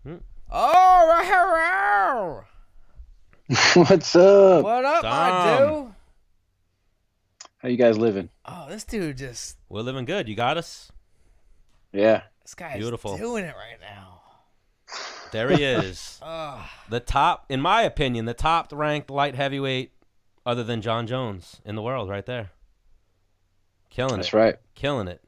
Hmm. Oh, right. What's up? What up, my Dom, dude? How you guys living? Oh, this dude just. we're living good. You got us? Yeah. This guy's Beautiful. doing it right now. There he is. Oh, The top, in my opinion, the top ranked light heavyweight other than Jon Jones in the world right there. Killing That's it. right. Killing it.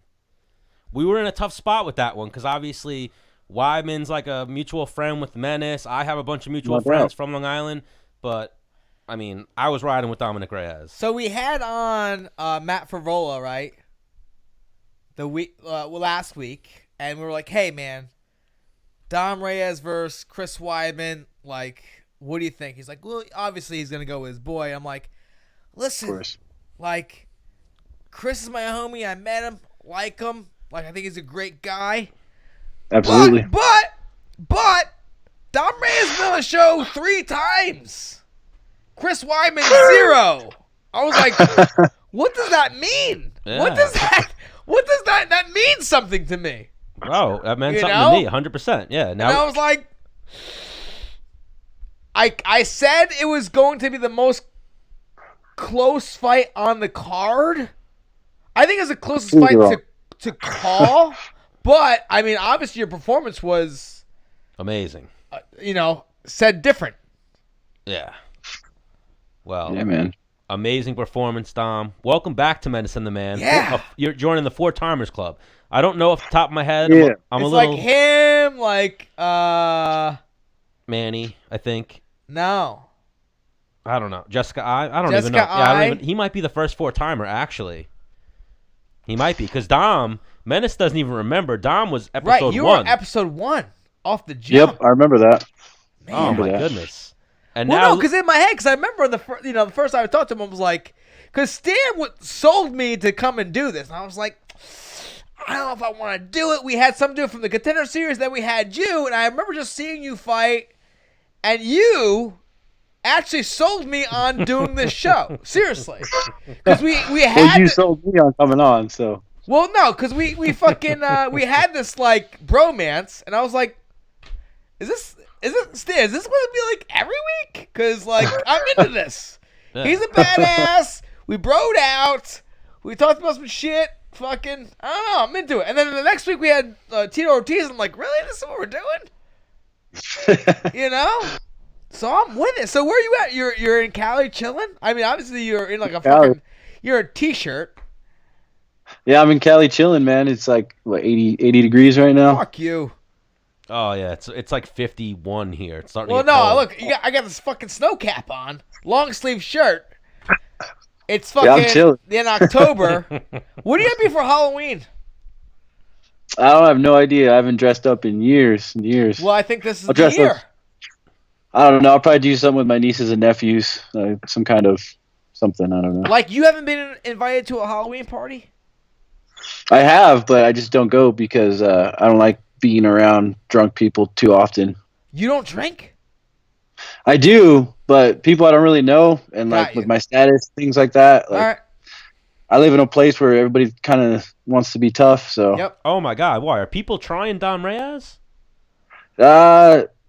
We were in a tough spot with that one because obviously Weidman's like a mutual friend with Menace. I have a bunch of mutual No friends doubt. from Long Island, but I mean, I was riding with Dominick Reyes. so we had on Matt Favola, right? Last week, and we were like, "Hey, man, Dom Reyes versus Chris Weidman. Like, what do you think?" He's like, "Well, obviously he's gonna go with his boy." I'm like, Of "Listen, course. like, Chris is my homie. I met him, like him. Like, I think he's a great guy. Absolutely. But Dom Reyes been on the show 3 times. Chris Weidman 0. I was like, what does that mean? Yeah. What does that means something to me? Bro, that meant You something know? to me, 100%. Yeah. And I Now, was like, I said it was going to be the most close fight on the card. I think it's the closest You're fight wrong. to call. But, I mean, obviously your performance was, amazing. said different. Yeah. Well, Yeah, man. amazing performance, Dom. Welcome back to Menace and The Man. Yeah. You're joining the Four Timers Club. I don't know off the top of my head. Yeah. I'm It's a little like him, Manny, I think. no. I don't know. Jessica I don't even Jessica know. Yeah, I I. don't even, he might be the first four-timer, actually. He might be, because Dom, Menace doesn't even remember. Dom was episode Right, you 1. were episode 1 off the jump. Yep, I remember that. Man. Oh, my that. goodness. And Well, now, no, because in my head, because I remember the first time I talked to him, I was like, because Stan sold me to come and do this, and I was like, I don't know if I want to do it. We had some dude from the Contender Series, then we had you, and I remember just seeing you fight, and you actually sold me on doing this show. Seriously, because we Well, had you sold me on coming on, so. well, no, because we fucking we had this like bromance, and I was like, Stan, is this going to be like every week? Because like I'm into this. Yeah. He's a badass. We broed out. We talked about some shit. Fucking, I don't know. I'm into it. And then the next week we had Tito Ortiz. I'm like, really? This is what we're doing? You know? So I'm with it. So where are you at? You're in Cali chilling? I mean, obviously you're in like a Cali. fucking. You're a t-shirt. Yeah, I'm in Cali chilling, man. It's like, what, 80 degrees right now? Fuck you. oh, yeah, it's like 51 here. It's starting Well, to get no, cold. look, I got this fucking snow cap on, long sleeve shirt. It's Yeah, I'm fucking chilling. in October. What are you gonna be for Halloween? I don't have no idea. I haven't dressed up in years and years. Well, I think this is I'll the dress year. up. I don't know. I'll probably do something with my nieces and nephews. Some kind of something. I don't know. Like you haven't been invited to a Halloween party? I have, but I just don't go because I don't like being around drunk people too often. You don't drink? I do, but people I don't really know, and Got like you. with my status, things like that. Like All right. I live in a place where everybody kind of wants to be tough. So Yep. Oh, my God. Why? Are people trying Dom Reyes?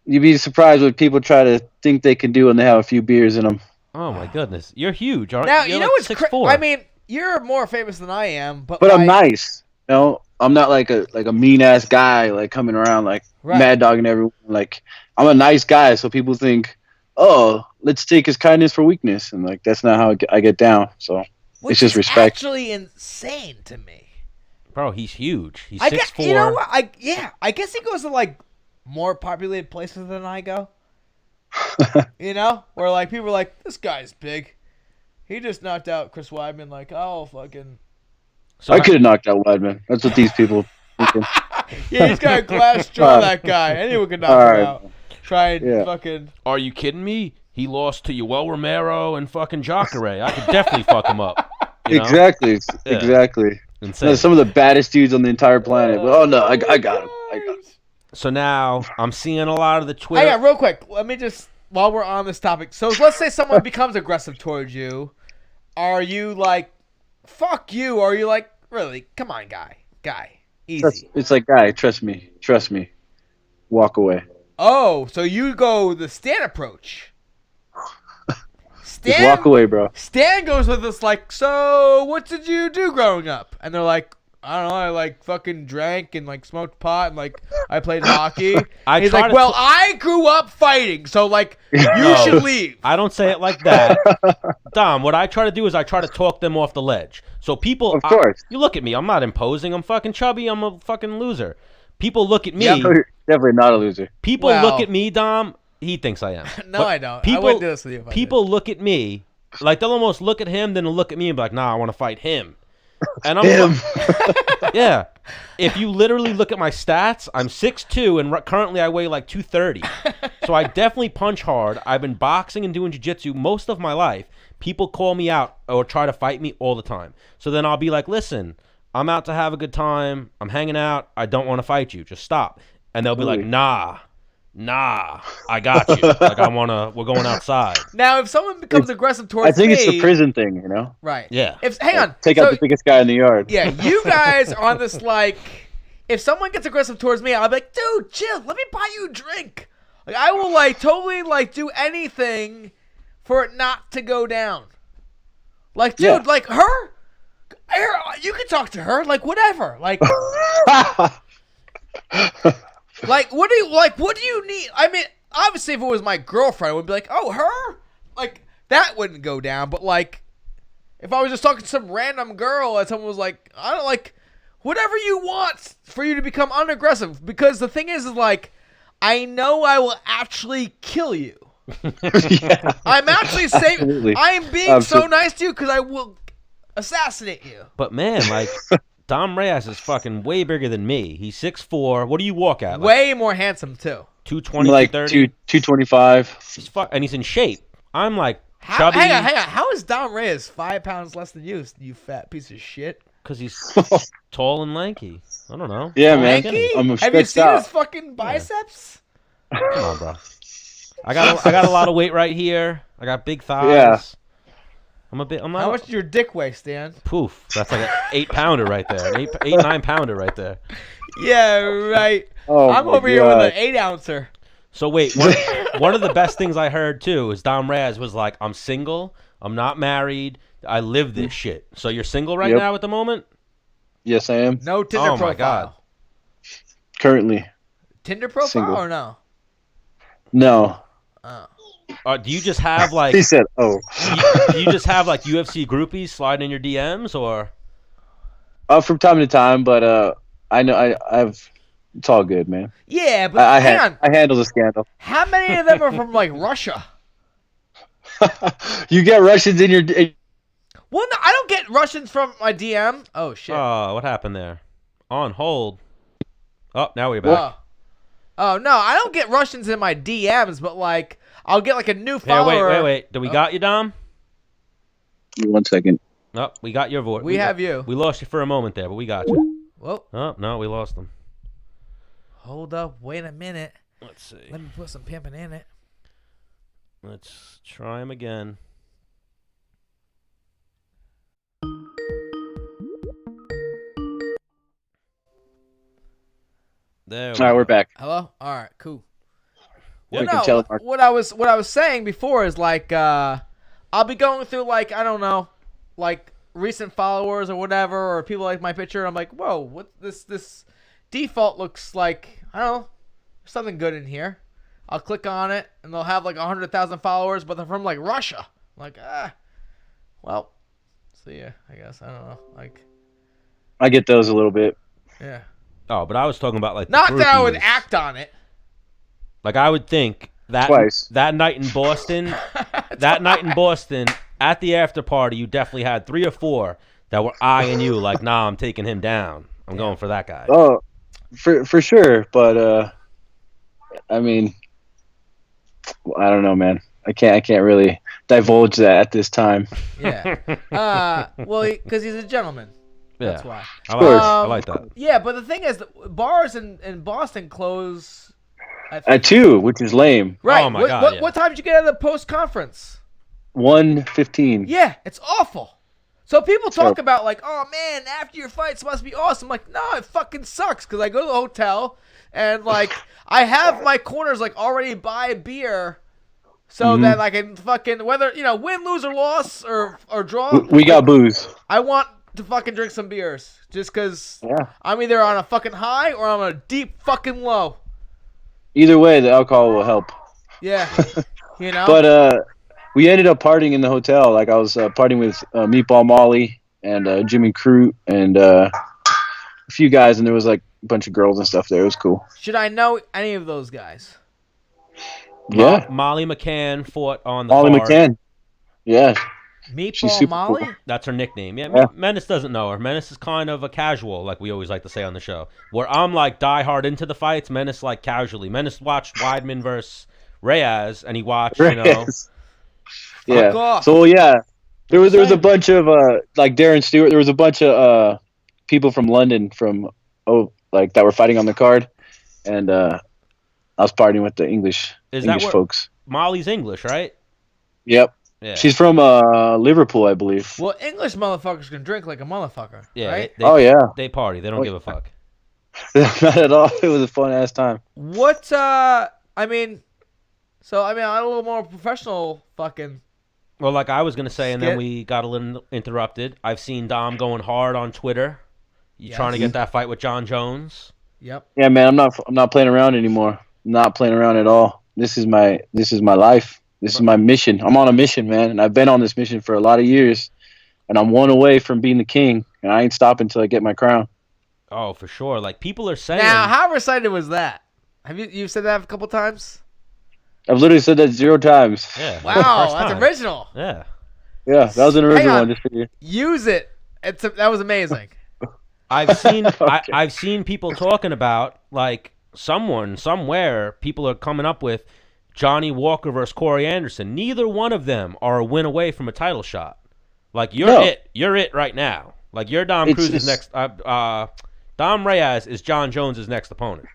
you'd be surprised what people try to think they can do when they have a few beers in them. Oh, my goodness. You're huge, aren't Now you? you You're know like what's 6'4". I mean, you're more famous than I am, but But I'm like, nice. You know, I'm not like a mean ass guy like coming around like Right. mad dogging everyone. Like I'm a nice guy, so people think, oh, let's take his kindness for weakness, and like that's not how I get down. So which it's just is respect. actually insane to me. Bro, he's huge. He's I 6'4". guess you know what? I guess he goes to like more populated places than I go. You know, where like people are like, this guy's big. He just knocked out Chris Weidman. Like, oh fucking. So I could have knocked out Weidman. That's what these people thinking. Yeah, he's got a glass jaw. That guy. Anyone could knock All him right. out. Try and Yeah. fucking. Are you kidding me? He lost to Yoel Romero and fucking Jacare. I could definitely fuck him up. You know? Exactly, Yeah. exactly. Insane. No, some of the baddest dudes on the entire planet. But, oh no, I got him. I got him. So now I'm seeing a lot of the Twitter. Hang on, real quick. Let me just while we're on this topic. So let's say someone becomes aggressive towards you. Are you like, fuck you? Or are you like, really? Come on, guy, easy. It's like, guy, trust me, walk away. Oh, so you go the Stan approach. Just walk away, bro. Stan goes with us like, so what did you do growing up? And they're like, I don't know, I like fucking drank and like smoked pot and like I played hockey. He's like, well, I grew up fighting, so like you should leave. I don't say it like that. Dom, what I try to do is I try to talk them off the ledge. So people, of course, you look at me. I'm not imposing. I'm fucking chubby. I'm a fucking loser. People look at me. Yeah, definitely not a loser. People look at me, Dom. He thinks I am. No, I don't. I wouldn't do this with you. People look at me like they'll almost look at him, then they'll look at me and be like, "Nah, I want to fight him." And I'm like, yeah. If you literally look at my stats, I'm 6'2", and currently I weigh like 230. So I definitely punch hard. I've been boxing and doing jiu-jitsu most of my life. People call me out or try to fight me all the time. So then I'll be like, listen, I'm out to have a good time. I'm hanging out. I don't want to fight you. Just stop. And they'll be like, nah, I got you. Like, we're going outside. Now, if someone becomes aggressive towards me. I think it's the prison thing, you know? Right. Yeah. Hang on. Take out the biggest guy in the yard. Yeah, you guys are on this, like, if someone gets aggressive towards me, I'll be like, dude, chill. Let me buy you a drink. Like, I will, like, totally, like, do anything for it not to go down. Like, dude, like, her, you can talk to her. Like, whatever. Like, like, what do you need? I mean, obviously, if it was my girlfriend, I would be like, oh, her? Like, that wouldn't go down. But, like, if I was just talking to some random girl and someone was like, I don't like, whatever you want for you to become unaggressive. Because the thing is like, I know I will actually kill you. Yeah. I'm actually saying, I am being so nice to you because I will assassinate you. But, man, like... Dom Reyes is fucking way bigger than me. He's 6'4". What do you walk at? Like, way more handsome, too. 220, like 230? 225. And he's in shape. I'm like chubby. Hang on. How is Dom Reyes 5 pounds less than you fat piece of shit? Because he's tall and lanky. I don't know. Yeah, man. Lanky? I'm Have you seen his fucking biceps? Yeah. Come on, bro. I got a lot of weight right here. I got big thighs. Yeah. How much does your dick weigh, Stan? Poof. That's like an 8-pounder right there. An 9-pounder right there. Yeah, right. Oh, I'm over here with an 8-ouncer. So wait, one of the best things I heard too is Dom Reyes was like, I'm single, I'm not married, I live this shit. So you're single right now at the moment? Yes, I am. No Tinder profile. My God. Currently. Tinder profile Single. or no? No. Oh. Do you just have like? He said, "Oh." Do you just have like UFC groupies sliding in your DMs, or? From time to time, but I know I've. It's all good, man. Yeah, but hang on. I handle the scandal. How many of them are from like Russia? You get Russians in your. Well, no, I don't get Russians from my DM. Oh shit. Oh, what happened there? On hold. Oh, now we're back. Oh no, I don't get Russians in my DMs, but like I'll get like a new follower. Yeah, wait. Do we got you, Dom? Give me 1 second. Oh, we got your voice. We have you. We lost you for a moment there, but we got you. Whoa. Oh, no, we lost them. Hold up. Wait a minute. Let's see. Let me put some pimping in it. Let's try him again. There. All right, we're back. Hello. All right. Cool. Yeah, Well, no, what I was saying before is like I'll be going through like I don't know, like recent followers or whatever, or people like my picture. And I'm like, whoa, what this default looks like? I don't know, there's something good in here. I'll click on it and they'll have like 100,000 followers, but they're from like Russia. I'm like well, see ya. I guess I don't know. Like, I get those a little bit. Yeah. Oh, but I was talking about like not that I would act on it. Like I would think that Twice. that night in Boston, at the after party, you definitely had 3 or 4 that were eyeing you like, nah, I'm taking him down. I'm going for that guy. Oh, for sure. But I mean, I don't know, man. I can't really divulge that at this time. Yeah. Well, because he's a gentleman. Yeah. That's why. I like that. Yeah, but the thing is, that bars in Boston close at 2, which is lame. Right. Oh my God. What time did you get out of the post conference? 1:15. Yeah, it's awful. So people talk about like, oh man, after your fights must be awesome. Like, no, it fucking sucks because I go to the hotel and like I have my corners like already buy beer, so that I can fucking whether win, lose or loss or draw. We got booze. I want to fucking drink some beers just because Yeah. I'm either on a fucking high or I'm on a deep fucking low. Either way, the alcohol will help. Yeah, But we ended up partying in the hotel. Like I was partying with Meatball Molly and Jimmy Crute and a few guys, and there was like a bunch of girls and stuff there. It was cool. Should I know any of those guys? Yeah. Molly McCann fought on the Molly card. McCann. Yeah. She's Meatball super Molly? cool. That's her nickname. Yeah, Yeah. Menace doesn't know her. Menace is kind of a casual, like we always like to say on the show. Where I'm like die hard into the fights, Menace like casually. Menace watched Weidman versus Reyes, and he watched, Yeah. off. So yeah, there was a bunch of like Darren Stewart. There was a bunch of people from London that were fighting on the card, and I was partying with the English folks. Molly's English, right? Yep. Yeah. She's from Liverpool, I believe. Well, English motherfuckers can drink like a motherfucker, Yeah. right? They party. They don't give a fuck. Not at all. It was a fun ass time. What, I had a little more professional fucking... Well, like I was gonna say, and then Skit. we got a little interrupted. I've seen Dom going hard on Twitter. You Yes. trying to get that fight with Jon Jones? Yep. Yeah, man, I'm not playing around anymore. I'm not playing around at all. This is my life. This is my mission. I'm on a mission, man, and I've been on this mission for a lot of years, and I'm one away from being the king, and I ain't stopping until I get my crown. Oh, for sure. Like people are saying. Now, how excited was that? Have you said that a couple times? I've literally said that 0 times. Yeah. Wow, first that's time. original. Yeah. Yeah, that was an original on. one just for you. Use it. That was amazing. I've seen Okay. I've seen people talking about like someone somewhere. People are coming up with Johnny Walker versus Corey Anderson. Neither one of them are a win away from a title shot. Like you're it right now. Like you're Dom Cruz's next. Dom Reyes is Jon Jones's next opponent.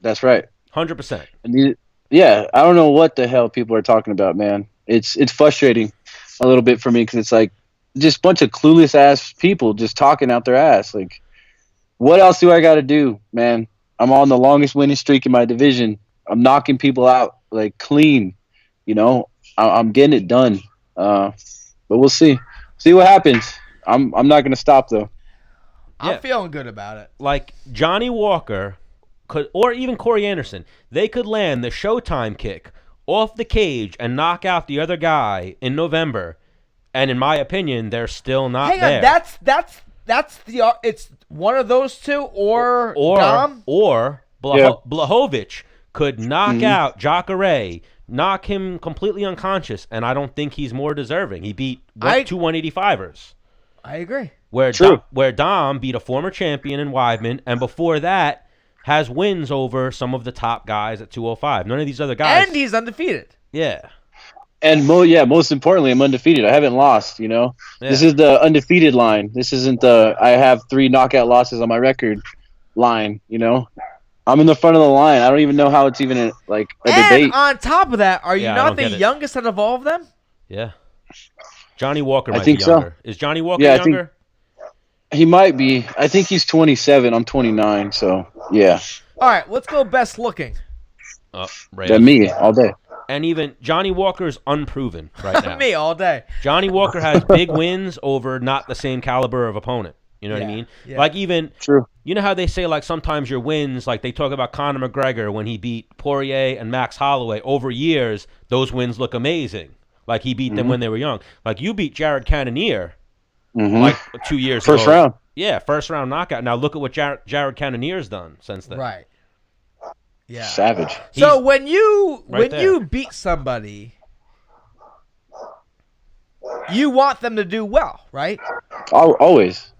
That's right. 100%. Yeah, I don't know what the hell people are talking about, man. It's frustrating a little bit for me because it's like just a bunch of clueless ass people just talking out their ass. Like, what else do I got to do, man? I'm on the longest winning streak in my division. I'm knocking people out like clean. I'm getting it done. But we'll see what happens. I'm not gonna stop though. I'm feeling good about it. Like Johnny Walker could, or even Corey Anderson, they could land the Showtime kick off the cage and knock out the other guy in November. And in my opinion, they're still not Hang there. on, that's the it's one of those two or Dom? Blachowicz could knock out Jacare, knock him completely unconscious, and I don't think he's more deserving. He beat two 185ers. I agree. Where Dom beat a former champion in Weidman, and before that has wins over some of the top guys at 205. None of these other guys. And he's undefeated. Yeah. And most importantly, I'm undefeated. I haven't lost, Yeah. This is the undefeated line. This isn't the I have 3 knockout losses on my record line, I'm in the front of the line. I don't even know how it's even a debate. And on top of that, are you Yeah, I not don't the get it. youngest out of all of them? Yeah. Johnny Walker I might think be so. younger. Is Johnny Walker Yeah, I think- younger? He might be. I think he's 27. I'm 29, so yeah. All right, let's go best looking. Right. Than me all day. And even Johnny Walker is unproven right now. Me all day. Johnny Walker has big wins over not the same caliber of opponent. You know what I mean? Yeah. Like even, True. you know how they say like sometimes your wins, like they talk about Conor McGregor when he beat Poirier and Max Holloway over years, those wins look amazing. Like he beat them when they were young. Like you beat Jared Cannonier like 2 years ago. First round. Yeah, first round knockout. Now look at what Jared Cannonier's done since then. Right. Yeah. Savage. So when you there. beat somebody, you want them to do well, right? Always.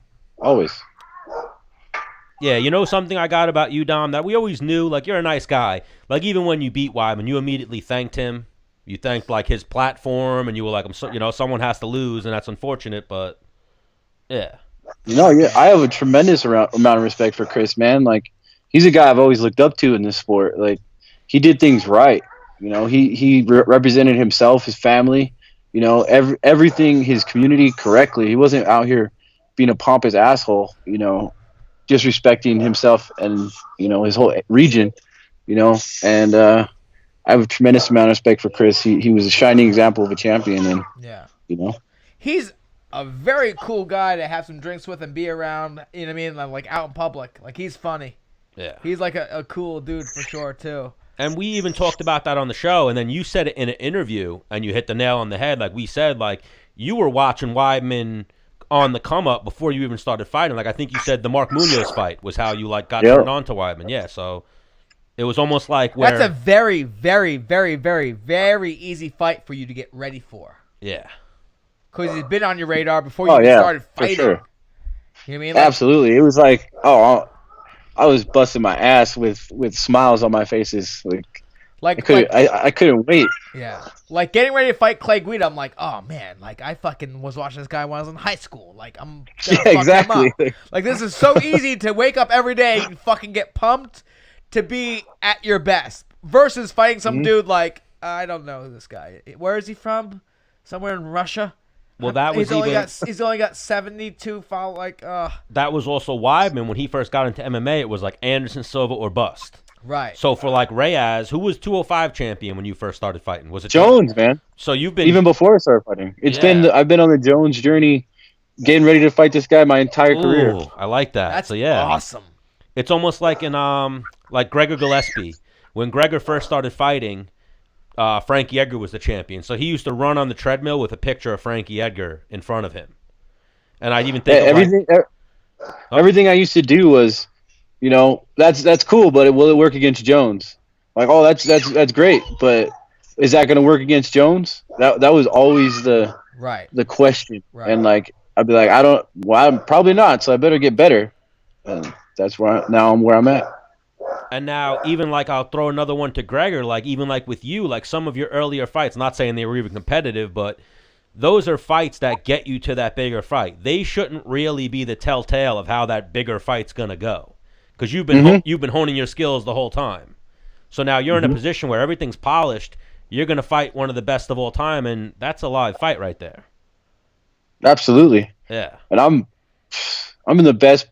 Yeah, you know something I got about you, Dom, that we always knew, like, you're a nice guy. Like, even when you beat Weidman, you immediately thanked him. You thanked, like, his platform, and you were like, someone has to lose, and that's unfortunate, but, yeah. I have a tremendous amount of respect for Chris, man. Like, he's a guy I've always looked up to in this sport. Like, he did things right. He represented himself, his family, everything his community correctly. He wasn't out here being a pompous asshole, disrespecting himself and his whole region, and I have a tremendous amount of respect for Chris. He was a shining example of a champion, and Yeah. He's a very cool guy to have some drinks with and be around, you know what I mean? Like out in public. Like he's funny. Yeah. He's like a cool dude for sure too. And we even talked about that on the show, and then you said it in an interview, and you hit the nail on the head. Like we said, like you were watching Weidman on the come up before you even started fighting. Like I think you said the Mark Munoz fight was how you got turned on to Weidman. Yeah, so it was almost like where that's a very, very, very, very, very easy fight for you to get ready for. Yeah. Because he's been on your radar before you even started fighting. For sure. You know what I mean? Absolutely. It was like, I was busting my ass with smiles on my faces. I couldn't wait. Yeah. Like getting ready to fight Clay Guida, I'm like, oh man, like I fucking was watching this guy when I was in high school. Like I'm gonna fuck him up. Like this is so easy to wake up every day and fucking get pumped to be at your best versus fighting some dude like, I don't know this guy. Where is he from? Somewhere in Russia? Well, that was he's only got 72 follow. That was also Weidman when he first got into MMA. It was like Anderson Silva or bust. Right. So for like Reyes, who was 205 champion when you first started fighting? Was it Jones, man? So you've been even before I started fighting. I've been on the Jones journey, getting ready to fight this guy my entire career. I like that. That's yeah, awesome. It's almost like in like Gregor Gillespie when Gregor first started fighting. Frankie Edgar was the champion, so he used to run on the treadmill with a picture of Frankie Edgar in front of him. And I'd even think everything I used to do was, that's cool, but will it work against Jones? Like, that's great, but is that going to work against Jones? That was always the question, and like I'd be like, I'm probably not, so I better get better. And that's where I'm where I'm at. And now, even like I'll throw another one to Gregor, like even like with you, like some of your earlier fights, not saying they were even competitive, but those are fights that get you to that bigger fight. They shouldn't really be the telltale of how that bigger fight's gonna go, because you've been honing your skills the whole time. So now you're in a position where everything's polished. You're gonna fight one of the best of all time, and that's a live fight right there. Absolutely. Yeah. And I'm in the best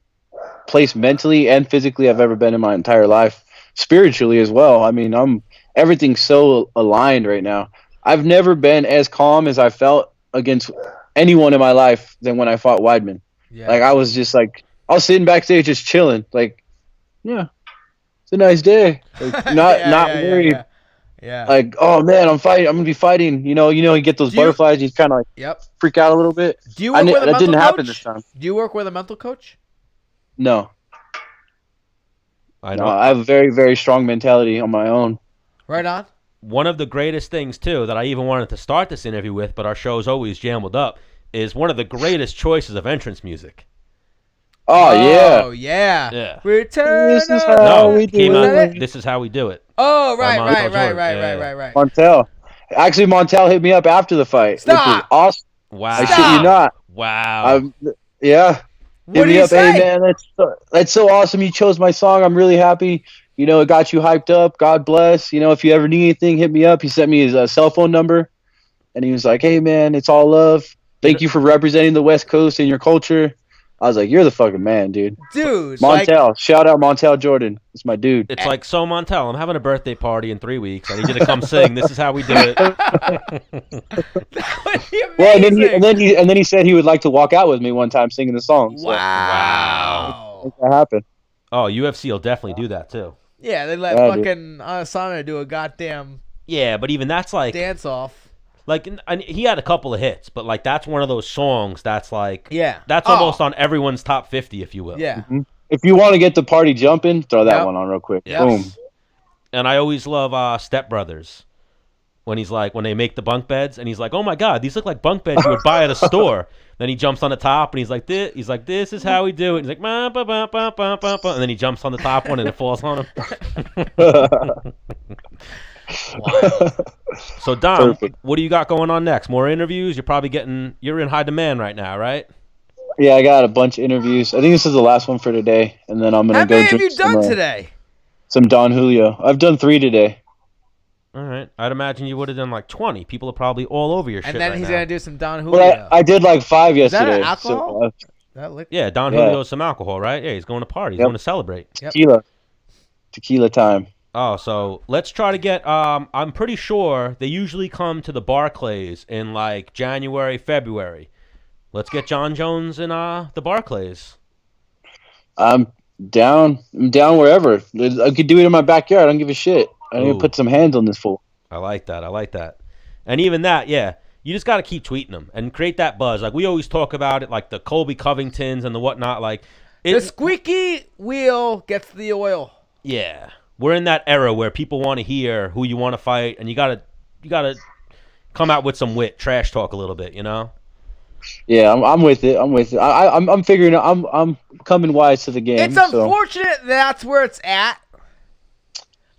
place mentally and physically I've ever been in my entire life, spiritually as well. I mean, everything's so aligned right now. I've never been as calm as I felt against anyone in my life than when I fought Weidman. Yeah. Like I was just like, I was sitting backstage just chilling, like, yeah, it's a nice day, like, not worried. Yeah. Like, oh man, I'm gonna be fighting. You get those butterflies, you kind of like freak out a little bit. Do you work with a mental that didn't coach? happen this time. Do you work with a mental coach? No. I know. No, I have a very, very strong mentality on my own. Right on. One of the greatest things, too, that I even wanted to start this interview with, but our show's always jammed up, is one of the greatest choices of entrance music. Oh, yeah. Oh, yeah. Yeah. Return. This is how we do it. This is how we do it. Oh, right. Montell. Actually, Montell hit me up after the fight. Stop. Which was awesome. Wow. I shit you not. Wow. Yeah. What did he say? Hey, man, that's so awesome. You chose my song. I'm really happy. It got you hyped up. God bless. If you ever need anything, hit me up. He sent me his cell phone number, and he was like, hey, man, it's all love. Thank you for representing the West Coast and your culture. I was like, you're the fucking man, dude. Dude. Montell. Shout out Montell Jordan. It's my dude. It's like, so Montell, I'm having a birthday party in 3 weeks. I need you to come sing. This is how we do it. That would be amazing. Well, and then he said he would like to walk out with me one time singing the song. So. Wow. Make that happen. Oh, UFC will definitely do that, too. Yeah, they let fucking Asana do a goddamn Yeah, but even that's like dance off. Like, and he had a couple of hits, but like that's one of those songs that's like that's Oh. almost on everyone's top 50, if you will. Yeah. Mm-hmm. If you want to get the party jumping, throw that one on real quick. Yep. Boom. And I always love Step Brothers when he's like, when they make the bunk beds and he's like, oh my God, these look like bunk beds you would buy at a store. Then he jumps on the top and he's like, this is how we do it. He's like, bah, bah, bah, bah, bah, bah, bah. And then he jumps on the top one and it falls on him. Wow. So Dom, Perfect. what do you got going on next? More interviews? You're in high demand right now, right? Yeah, I got a bunch of interviews. I think this is the last one for today, and then I'm gonna How go many have drink you done today? some Don Julio. I've done 3 today. All right. I'd imagine you would have done like 20. People are probably all over your shit And then right he's now. gonna do some Don Julio. Well, I did like 5 Is that yesterday. an alcohol? So, That liquor? Yeah, Don Yeah. Julio's some alcohol, right? Yeah, he's going to party. He's Yep. going to celebrate. tequila. Tequila time. Oh, so let's try to get. I'm pretty sure they usually come to the Barclays in like January, February. Let's get Jon Jones in the Barclays. I'm down. I'm down wherever. I could do it in my backyard. I don't give a shit. I need to Ooh. put some hands on this fool. I like that. I like that. And even that, yeah. You just got to keep tweeting them and create that buzz. Like we always talk about it, like the Colby Covingtons and the whatnot. Like The squeaky wheel gets the oil. Yeah, we're in that era where people want to hear who you want to fight, and you gotta come out with some wit, trash talk a little bit, you know. Yeah, I'm with it. I'm with it. I'm figuring out. I'm coming wise to the game. It's so. unfortunate that's where it's at,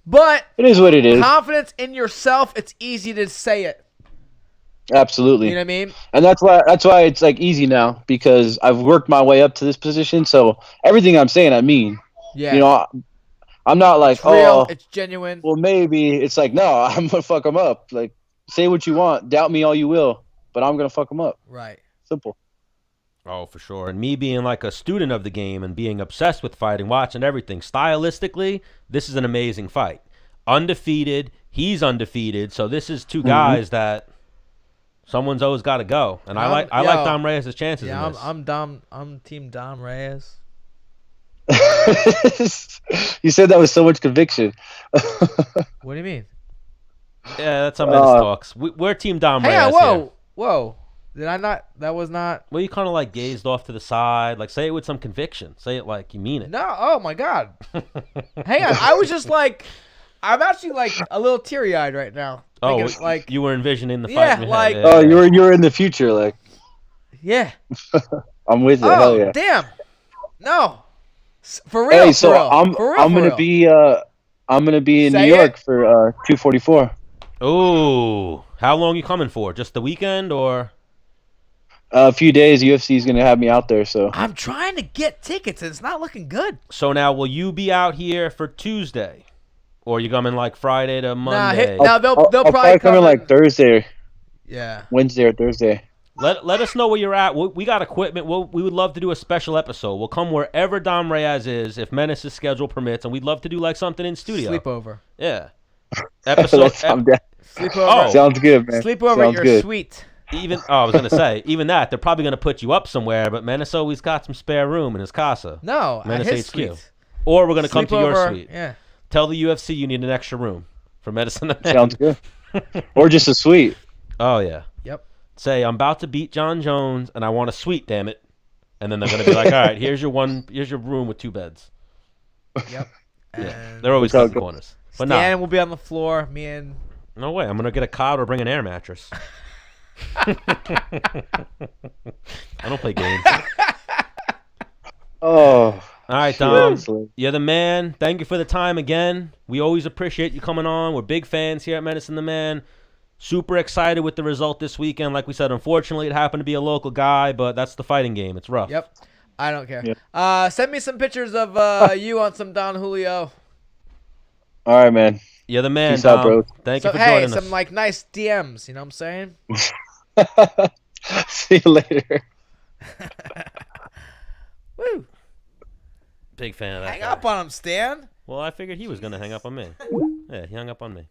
but It is what it is. confidence in yourself. It's easy to say it. Absolutely. You know what I mean? And that's why it's like easy now because I've worked my way up to this position. So everything I'm saying, I mean. Yeah. You know, I'm not like, it's real. oh, It's genuine. well, maybe. It's like, no, I'm gonna fuck them up. Like, say what you want, doubt me all you will, but I'm gonna fuck them up. Right. Simple. Oh, for sure. And me being like a student of the game and being obsessed with fighting, watching everything, stylistically, this is an amazing fight. Undefeated, he's undefeated, so this is two guys that someone's always got to go. And I like Dom Reyes' chances in this. I'm team Dom Reyes. You said that with so much conviction. What do you mean? Yeah, that's how Menace talks. We're team Dom Reyes Hey, whoa, here. whoa. Did I not? That was not. Well, you kind of like gazed off to the side. Like, say it with some conviction. Say it like you mean it. No. Oh my God. Hang on. I was just like, I'm actually like a little teary eyed right now. Oh, Thinking, like you were envisioning the fight. Yeah, in your like- head. Oh, you were in the future, like yeah. I'm with you. Oh Hell yeah. damn. No. For real. Hey, so for real. I'm for real, I'm for gonna real. be in Say New York it. for 244. Ooh, how long you coming for? Just the weekend or? A few days. UFC is gonna have me out there. So I'm trying to get tickets and it's not looking good. So now, will you be out here for Tuesday, or you coming like Friday to Monday? No, they'll I'll probably come in like Thursday, Yeah. Wednesday or Thursday. Let us know where you're at. We got equipment. We would love to do a special episode. We'll come wherever Dom Reyes is, if Menace's schedule permits, and we'd love to do like something in studio. Sleepover. Yeah. Episode. I'm down. Sleepover. Oh. Sounds good, man. Sleepover at Sounds your good. suite. I was gonna say, even that they're probably gonna put you up somewhere, but Menace always got some spare room in his casa. No, Menace at his HQ. suite. Or we're gonna come to your Sleepover, suite. Yeah. Tell the UFC you need an extra room for Menace and The Man. Sounds good. Or just a suite. Oh yeah. Yep. Say I'm about to beat Jon Jones and I want a suite, damn it. And then they're gonna be like, all right, here's your room with 2 beds. Yep. Yeah. And They're always That's how it cutting goes. corners. But Stan will be on the floor. Me and no way. I'm gonna get a cot or bring an air mattress. I don't play games. Oh. All right, Dom. seriously. You're the man. Thank you for the time again. We always appreciate you coming on. We're big fans here at Menace and The Man. Super excited with the result this weekend. Like we said, unfortunately, it happened to be a local guy, but that's the fighting game. It's rough. Yep. I don't care. Yep. Send me some pictures of you on some Don Julio. All right, man. You're the man, Peace out, Dom. bro. Thank you So for hey, joining some us. like nice DMs. You know what I'm saying? See you later. Woo. Big fan of that Hang guy. up on him, Stan. Well, I figured he was going to hang up on me. Yeah, he hung up on me.